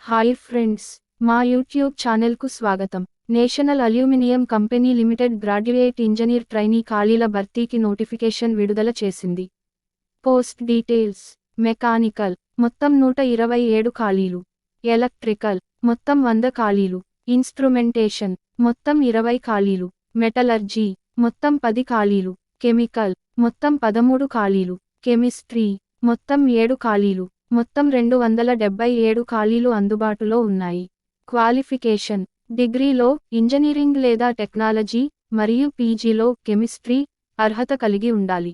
Hi friends, మా YouTube ఛానల్కు స్వాగతం. National aluminium company limited graduate engineer trainee ఖాళీల భర్తీకి నోటిఫికేషన్ విడుదల చేసింది. పోస్ట్ డీటెయిల్స్: మెకానికల్ మొత్తం 127 ఖాళీలు, ఎలక్ట్రికల్ మొత్తం 100 ఖాళీలు, ఇన్స్ట్రుమెంటేషన్ మొత్తం 20 ఖాళీలు, మెటలర్జీ మొత్తం 10 ఖాళీలు, కెమికల్ మొత్తం 13 ఖాళీలు, కెమిస్ట్రీ మొత్తం 7 ఖాళీలు, మొత్తం 277 ఖాళీలు అందుబాటులో ఉన్నాయి. క్వాలిఫికేషన్: డిగ్రీలో ఇంజనీరింగ్ లేదా టెక్నాలజీ మరియు పీజీలో కెమిస్ట్రీ అర్హత కలిగి ఉండాలి.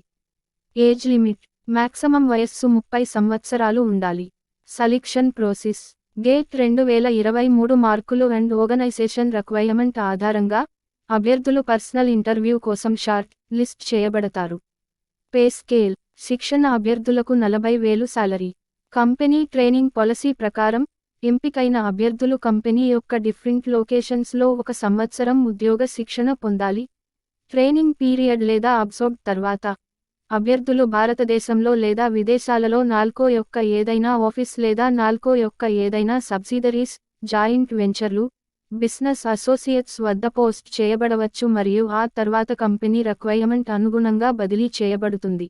ఏజ్ లిమిట్: మాక్సిమం వయస్సు 30 సంవత్సరాలు ఉండాలి. సెలక్షన్ ప్రాసెస్: గేట్ 2023 మార్కులు అండ్ ఆర్గనైజేషన్ రిక్వైర్మెంట్ ఆధారంగా అభ్యర్థులు పర్సనల్ ఇంటర్వ్యూ కోసం షార్ట్ లిస్ట్ చేయబడతారు. పే స్కేల్: శిక్షణ అభ్యర్థులకు 40,000 సాలరీ. కంపెనీ ట్రైనింగ్ పాలసీ ప్రకారం ఎంపికైన అభ్యర్థులు కంపెనీ యొక్క డిఫరెంట్ లొకేషన్స్లో 1 సంవత్సరం ఉద్యోగ శిక్షణ పొందాలి. ట్రైనింగ్ పీరియడ్ లేదా అబ్సర్బ్ తర్వాత అభ్యర్థులు భారతదేశంలో లేదా విదేశాలలో నాల్కో యొక్క ఏదైనా ఆఫీస్ లేదా నాల్కో యొక్క ఏదైనా సబ్సిడరీస్, జాయింట్ వెంచర్లు, బిజినెస్ అసోసియేట్స్ వద్ద పోస్ట్ చేయబడవచ్చు మరియు ఆ తర్వాత కంపెనీ రిక్వైర్మెంట్ అనుగుణంగా బదిలీ చేయబడుతుంది.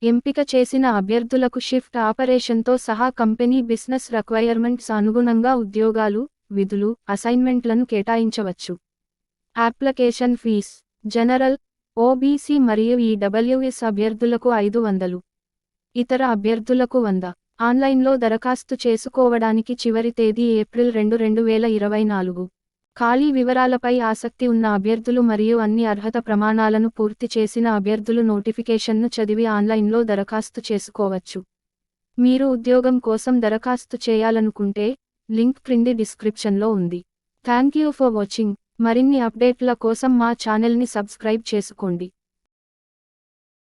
ఎంపిక చేసిన అభ్యర్థులకు షిఫ్ట్ ఆపరేషన్తో సహా కంపెనీ బిజినెస్ రిక్వైర్మెంట్స్ అనుగుణంగా ఉద్యోగాలు, విధులు, అసైన్మెంట్లను కేటాయించవచ్చు. అప్లికేషన్ ఫీజ్: జనరల్, ఓబీసీ మరియు ఈడబ్ల్యూఎస్ అభ్యర్థులకు 500, ఇతర అభ్యర్థులకు 100. ఆన్లైన్లో దరఖాస్తు చేసుకోవడానికి చివరి తేదీ ఏప్రిల్ 2, 2024. ఖాళీ వివరాలపై ఆసక్తి ఉన్న అభ్యర్థులు మరియు అన్ని అర్హత ప్రమాణాలను పూర్తి చేసిన అభ్యర్థులు నోటిఫికేషన్ను చదివి ఆన్లైన్లో దరఖాస్తు చేసుకోవచ్చు. మీరు ఉద్యోగం కోసం దరఖాస్తు చేయాలనుకుంటే లింక్ క్రింది డిస్క్రిప్షన్లో ఉంది. Thank you for watching. మరిన్ని అప్డేట్ల కోసం మా ఛానల్ని సబ్స్క్రైబ్ చేసుకోండి.